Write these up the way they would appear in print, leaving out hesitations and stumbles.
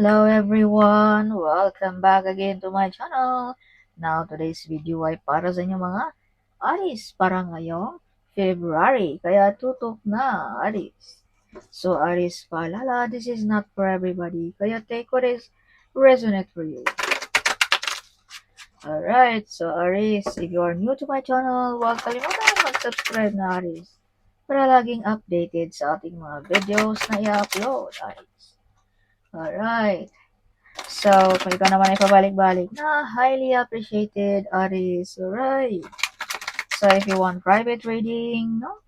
Hello everyone! Welcome back again to my channel. Now today's video ay para sa inyo mga Aries para ngayong February. Kaya tutok na Aries. So Aries paalala, this is not for everybody. Kaya take what is resonate for you. Alright, so Aries, if you are new to my channel, huwag kalimutan mag-subscribe na Aries para laging updated sa ating mga videos na i-upload Aries. Alright. So, kung ikaw naman ay pabalik-balik na highly appreciated, Aries. Alright. So, if you want private reading, no?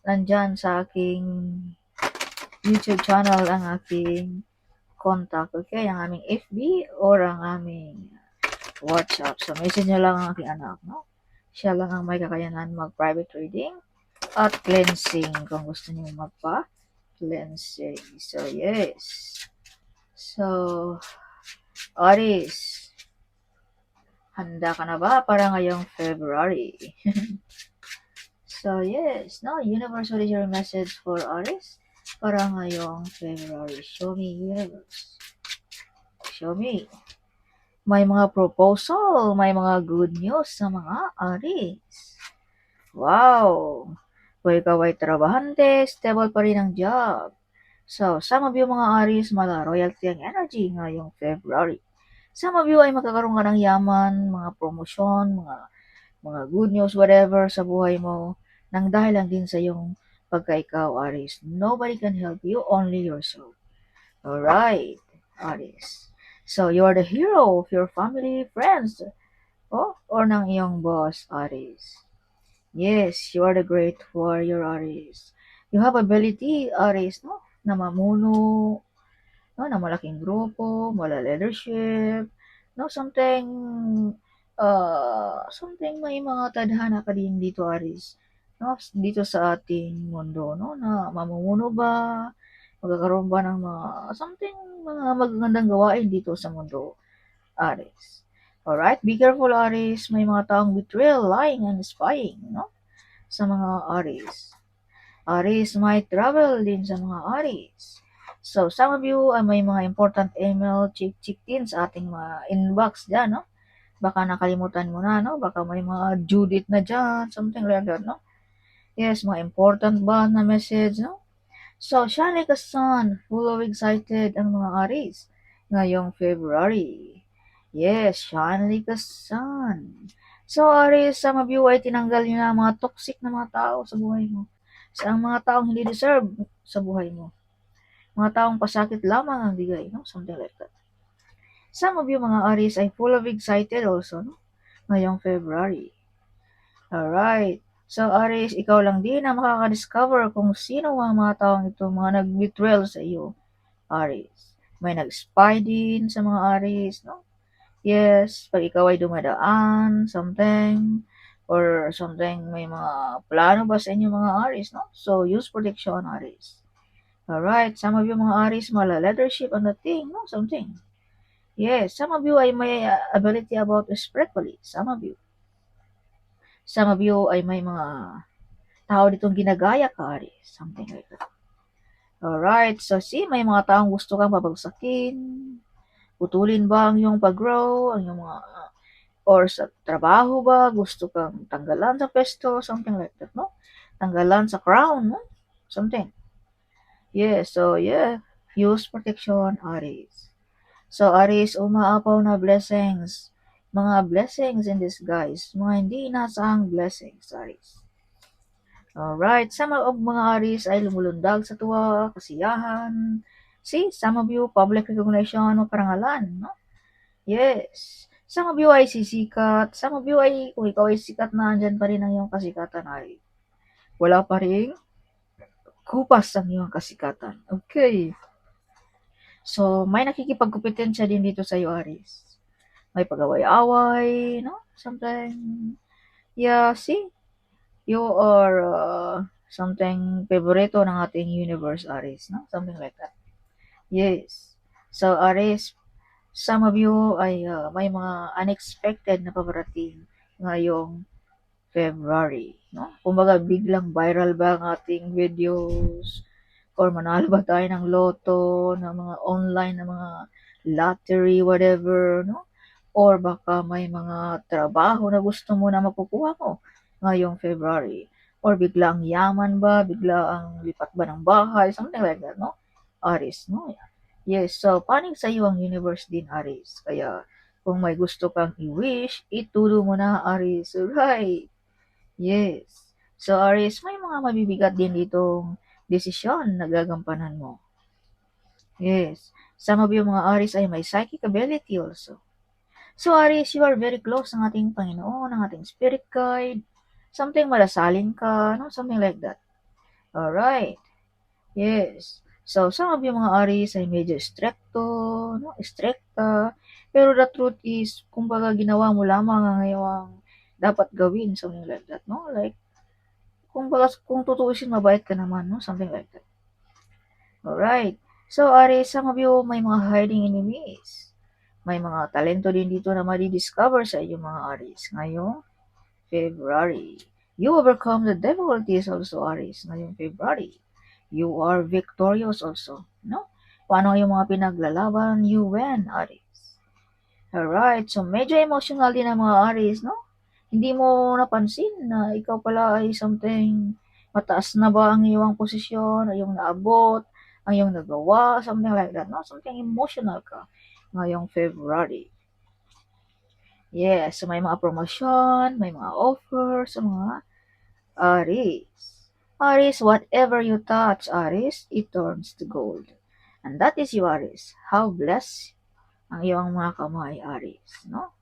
Nandyan sa aking YouTube channel ang aking contact, okay? Ang aming FB or ang aming WhatsApp. So, message nyo lang ang aking anak, no? Siya lang ang may kakayanan mag-private reading at cleansing kung gusto niyo magpa-cleansing. So, yes. So, Aries, handa ka na ba para ngayong February? So yes, now universe, what is your message for Aries para ngayong February? Show me, universe. Show me. May mga proposal, may mga good news sa mga Aries. Wow! Kung ikaw ay trabahante, stable pa rin ang job. So, some of you mga Aries, mala royalty ang energy ngayong February. Some of you ay magkakaroon ka ng yaman, mga promosyon, mga good news, whatever sa buhay mo, nang dahil lang din sa iyong pagka-ikaw, Aries. Nobody can help you, only yourself. Alright, Aries. So, you are the hero of your family, friends, or ng iyong boss, Aries. Yes, you are the great warrior, Aries. You have ability, Aries, no? Na mamuno, no, na malaking grupo, wala leadership, no, something may mga tadhana ka din dito, Aris, no, dito sa ating mundo, no, na mamumuno ba, magkakaroon ba ng mga magagandang gawain dito sa mundo, Aris. Alright, be careful, Aris, may mga taong betrayal, lying, and spying, no, sa mga Aris. Aries might travel din sa mga Aries. So, some of you ay may mga important email, check din sa ating mga inbox dyan, no? Baka nakalimutan mo na, no? Baka may mga due date na dyan, something like that, no? Yes, mga important ba na message, no? So, shine like a sun, full of excited ang mga Aries ngayong February. Yes, shine like a sun. So, Aries, some of you ay tinanggal nyo na mga toxic na mga tao sa buhay mo. Sa mga taong hindi deserve sa buhay mo. Mga taong pasakit lamang ang bigay, no? Something like that. Some of you mga Aries ay full of excited also, no? Ngayong February. Alright. So, Aries, ikaw lang din ang makaka-discover kung sino ang mga taong ito, mga nag-betrayal sa iyo, Aries. May nag-spy din sa mga Aries, no? Yes, pag ikaw ay dumadaan, something, or something, may mga plano ba sa inyo mga Aries, no? So, use protection, Aries. Alright, some of you mga Aries, mala leadership on the thing, no? Something. Yes, some of you ay may ability about spiritually. Some of you. Some of you ay may mga tao ditong ginagaya ka, Aries. Something like that. Alright, so see, may mga taong gusto kang babagsakin. Putulin ba ang iyong pag-grow, ang iyong mga, or sa trabaho ba, gusto kang tanggalan sa pesto, something like that, no? Tanggalan sa crown, no? Something. Yeah, so yeah, use protection, Aries. So, Aries, umaapaw na blessings. Mga blessings in disguise. Mga hindi inaasahang blessings, Aries. Alright, some of mga Aries ay lumulundag sa tuwa, kasiyahan. See, some of you, public recognition o parangalan, no? Yes. Some of you ay sisikat. Some of you ay, kung ikaw ay sikat na, andyan pa rin ang iyong kasikatan ay wala pa rin kupas ang iyong kasikatan. Okay. So, may nakikipagkompetensya din dito sa iyo, Aries. May pag-away-away, no? Something, yeah, see? You are something favorito ng ating universe, Aries, no? Something like that. Yes. So, Aries, some of you ay may mga unexpected na paparating ngayong February, no? Kumbaga, biglang viral ba ang ating videos? or manalo ba tayo ng lotto, ng mga online na mga lottery, whatever, no? Or baka may mga trabaho na gusto mo na makukuha mo ngayong February. Or bigla ang yaman ba, bigla ang lipat ba ng bahay, something like that, no? Aries, no? Yes, so panig sa iyo ang universe din, Aries. Kaya kung may gusto kang i-wish, itulo mo na, Aries. Right? Yes. So, Aries, may mga mabibigat din ditong desisyon na gagampanan mo. Yes. Some of you mga Aries ay may psychic ability also. So, Aries, you are very close ng ating Panginoon, ng ating spirit guide. Something malasalin ka, no? Something like that. Alright. Yes. So, some of you mga Aries ay medyo stricto, no? Stricta. Pero the truth is, kumbaga ginawa mo lamang ang iyong dapat gawin, something like that, no? Like, kumbaga kung tutuusin mabait ka naman, no? Something like that. Alright. So, Aries, some of you may mga hiding enemies. May mga talento din dito na madi-discover sa inyong mga Aries ngayong February. You overcome the difficulties also, Aries, ngayong February. You are victorious also, no? Paano yung mga pinaglalaban, you win, Aries. Alright, so medyo emotional din ang mga Aries, no? Hindi mo napansin na ikaw pala ay something mataas na ba ang iyong posisyon, ang iyong naabot, ang iyong nagawa, something like that, no? Something emotional ka ngayong February. Yes, so may mga promosyon, may mga offer sa mga Aries. Aries, whatever you touch, Aries, it turns to gold. And that is you, Aries. How blessed ang iyong mga kamay, Aries, no?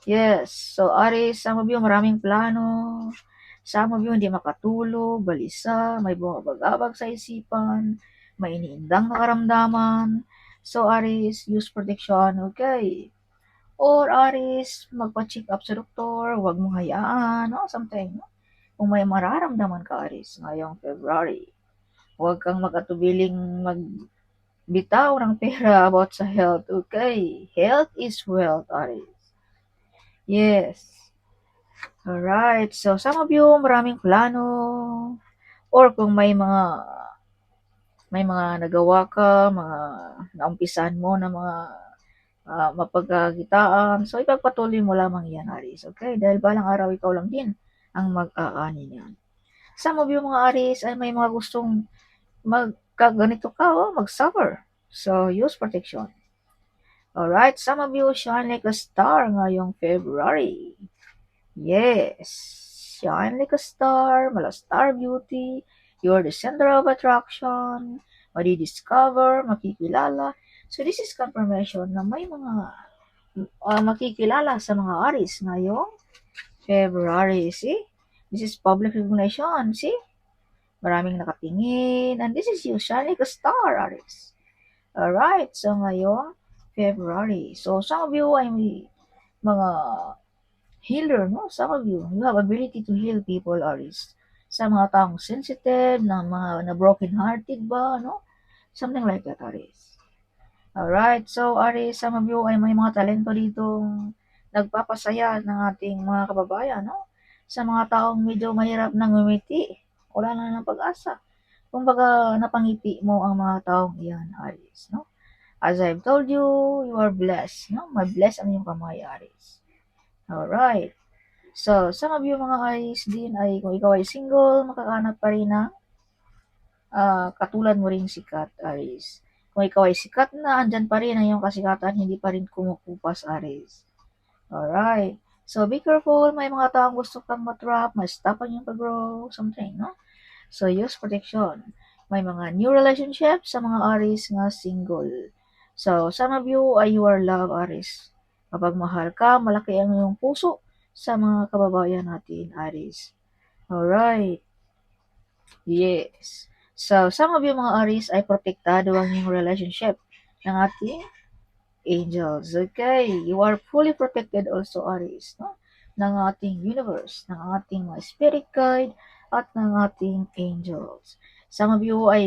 Yes. So, Aries, some of you maraming plano. Some of you hindi makatulog, balisa, may bumabagabag sa isipan, may iniindang na karamdaman. So, Aries, use protection, okay? Or, Aries, magpa-check up sa doktor, huwag mong hayaan, no? Something, no? Kung may mararamdaman ka, Aries, ngayong February, huwag kang mag-atubiling magbitaw ng pera about sa health, okay? Health is wealth, Aries. Yes. Alright. So, some of you, maraming plano. Or kung may mga nagawa ka, mga naumpisahan mo na mga mapagkakitaan. So, ipagpatuloy mo lamang yan, Aries. Okay? Dahil balang araw, ikaw lang din ang mag-aani niyan. Some of you, mga Aries, ay may mga gustong magkaganito ka, mag-suffer. So, use protection. Alright? Some of you shine like a star ngayong February. Yes, shine like a star, mala star beauty, you're the center of attraction, madi-discover, makikilala. So this is confirmation na may mga makikilala sa mga Aries ngayong February. See? This is public recognition. See? Maraming nakatingin. And this is you, shine like a star, Aries. Alright, so ngayong February. So some of you ay may mga healer, no? Some of you have ability to heal people, Aries. Sa mga taong sensitive, na mga na broken-hearted ba, no? Something like that, Aries. Alright, so Aries, some of you ay may mga talento dito nagpapasaya ng ating mga kababayan, no? Sa mga taong medyo mahirap nang ngumiti, wala na ng pag-asa. Kumbaga, napangiti mo ang mga taong iyan, Aries, no? As I've told you, you are blessed, no? May bless ang iyong kamay, Aries. Alright. So, some of you mga Aries din ay kung ikaw ay single, makakahanap pa rin ng katulad mo ring sikat, Aries. Kung ikaw ay sikat na, andyan pa rin ang iyong kasikatan, hindi pa rin kumukupas, Aries. Alright. So, be careful. May mga taong gusto kang matrap, ma-stop ang iyong pag-grow, something, no? So, use protection. May mga new relationships sa mga Aries nga single. So, some of you ay you are love, Aries. Kapag mahal ka, malaki ang iyong puso sa mga kababayan natin, Aries. Alright. Yes. So, some of you mga Aries ay protektado ang iyong relationship ng ating angels. Okay? You are fully protected also, Aries, no? Ng ating universe, ng ating mga spirit guide, at ng ating angels. Some of you ay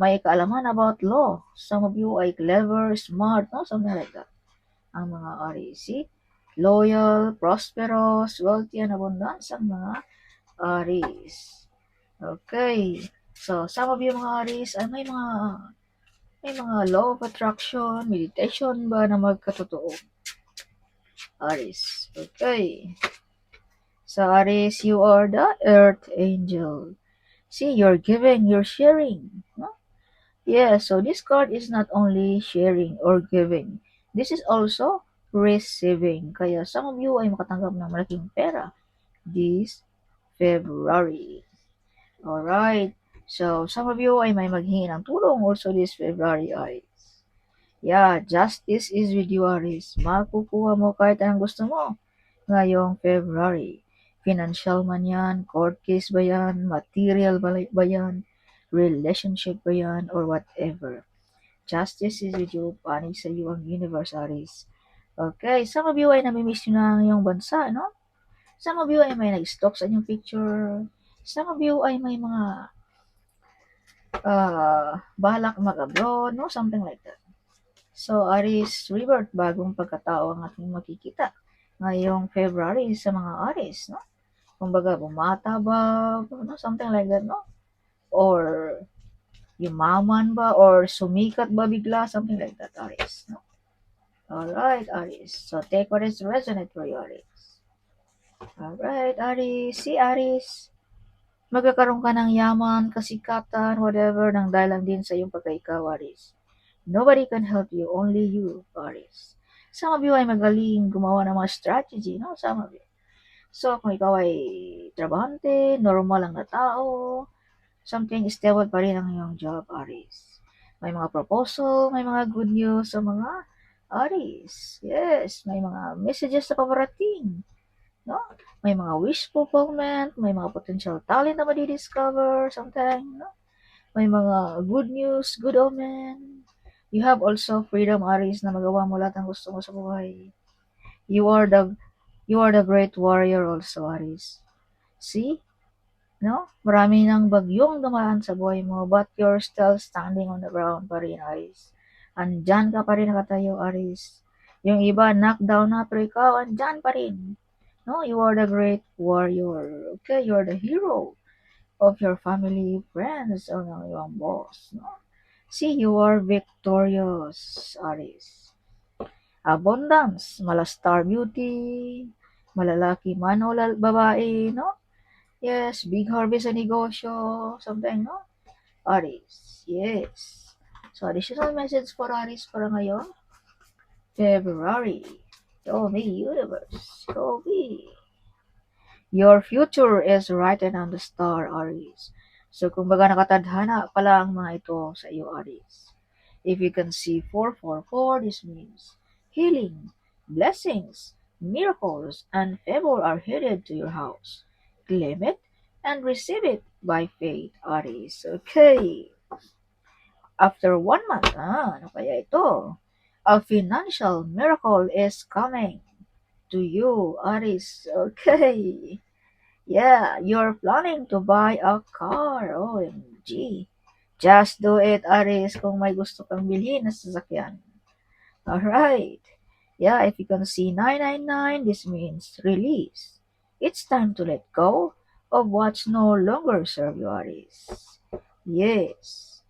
may kaalaman about law. Some of you ay clever, smart, no? Something like that. Ang mga Aries. See? Loyal, prosperous, wealthy, and abundance ang mga Aries. Okay. So, some of you mga Aries ay may mga law of attraction, meditation ba na magkatotoo? Aries. Okay. So, Aries, you are the Earth Angel. See, you're giving, you're sharing. No? Yeah, so this card is not only sharing or giving. This is also receiving. Kaya some of you ay makatanggap ng malaking pera this February. Alright. So, some of you ay may maghingi ng tulong also this February, Aries. Yeah, justice is with you, Aries. Makukuha mo kahit anong gusto mo ngayong February. Financial man yan, court case ba yan, material ba yan, relationship ba yan, or whatever. Justice is with you, panig sa iyo ang universe, Aries. Okay, some of you ay namimiss nyo na ang iyong bansa, no? Some of you ay may nag-stalk sa inyong picture. Some of you ay may mga balak mag-abroad, no? Something like that. So, Aries Rebirth, bagong pagkatao ang ating makikita ngayong February sa mga Aries, no? Kumbaga, bumata ba, no? Something like that, no? Or yumaman ba, or sumikat ba bigla, something like that, Aries, no? Alright, Aries. So, take what is resonant for you, Aries. Alright, Aries. Si Aries, magkakaroon ka ng yaman, kasikatan, whatever, nang dahil lang din sa iyong pagkaikaw, Aries. Nobody can help you, only you, Aries. Some of you ay magaling gumawa ng mga strategy, no? Some of you. So, kung ikaw ay trabahante, normal lang na tao, something stable pa rin ang iyong job, Aries. May mga proposal, may mga good news sa mga Aries. Yes, may mga messages na paparating. No? May mga wish fulfillment, may mga potential talent na madi-discover, something, no? May mga good news, good omen. You have also freedom, Aries, na magawa mo lahat ng gusto mo sa buhay. You are the great warrior also, Aries. See? No? Marami ng bagyong dumaan sa buhay mo, but you're still standing on the ground pa rin, Aries. Andyan ka pa rin nakatayo, Aries. Yung iba, knockdown na, pero ikaw, andyan pa rin. No, you are the great warrior. Okay, you're the hero of your family, friends, or ng iyong boss. No? See, you are victorious, Aries. Abundance, mala star beauty, malalaki man o babae, no? Yes, big harvest sa negosyo, something, no? Aries, yes. So, additional message for Aries para ngayon, February. Show me, universe. Show me. Your future is written on the star, Aries. So, kumbaga nakatadhana pala ang mga ito sa iyo, Aries. If you can see 444, this means healing, blessings, miracles, and favor are headed to your house. Claim it and receive it by faith, Aries. Okay. After 1 month, ano kaya ito? A financial miracle is coming to you, Aries. Okay. Yeah, you're planning to buy a car. OMG. Just do it, Aries, kung may gusto kang bilhin na sasakyan. Alright. Yeah, if you can see 999, this means release. It's time to let go of what's no longer serve you, Aries. Yes.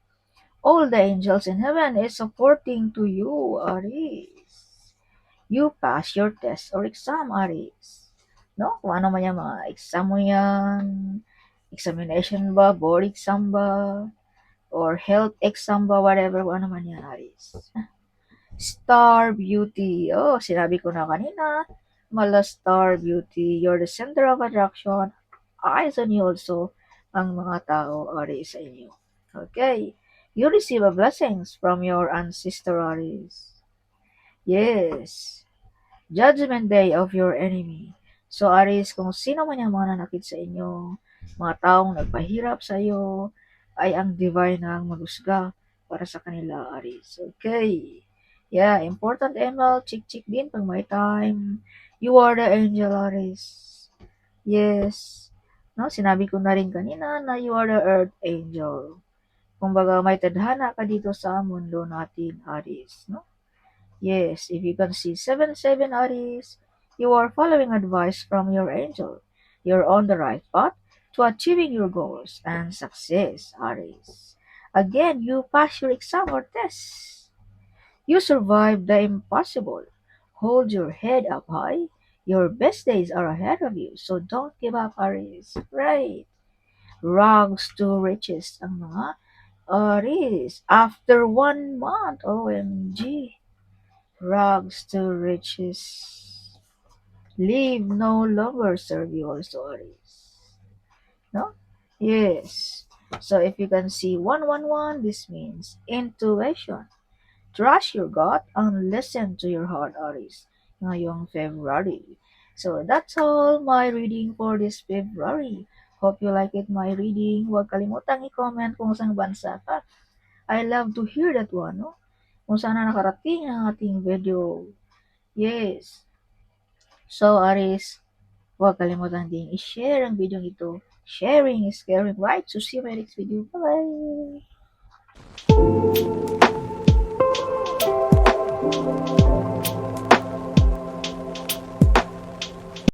All the angels in heaven is supporting to you, Aries. You pass your test or exam, Aries. No? Kung ano man yung mga exam mo yan, examination ba, board exam ba, or health exam ba, whatever, kung ano man yan, Aries. Star Beauty. Oh, sinabi ko na kanina, mala Star Beauty, you're the center of attraction. Eyes on you also, ang mga tao, Aries, sa inyo. Okay. You receive a blessings from your ancestor, Aries. Yes. Judgment Day of your enemy. So, Aries, kung sino man yung mga nanakit sa inyo, mga taong nagpahirap sa iyo, ay ang divine na ang maghusga para sa kanila, Aries. Okay. Yeah, important ML, chick din pag may time. You are the angel, Aries. Yes. No, sinabi ko na rin kanina na you are the earth angel. Kumbaga, may tadhana ka dito sa mundo natin, Aries. No? Yes, if you can see 7 Aries, you are following advice from your angel. You're on the right path. to achieving your goals and success, Aries. Again, you pass your exam or test. You survived the impossible. Hold your head up high. Your best days are ahead of you, so don't give up, Aries. Right. Rags to riches ang mga Aries. After 1 month, OMG. Rags to riches. Leave no longer serve your stories. No? Yes. So if you can see 111, this means intuition. Trust your gut and listen to your heart, Aries, ngayong February. So that's all my reading for this February. Hope you like it, my reading. Huwag kalimutang i-comment kung saan bansa ka. I love to hear that one, no? Kung saan na nakarating ang ating video. Yes. So, Aries, huwag kalimutan din i-share ang video ito. Sharing is caring, right? So, see you in my next video. Bye-bye!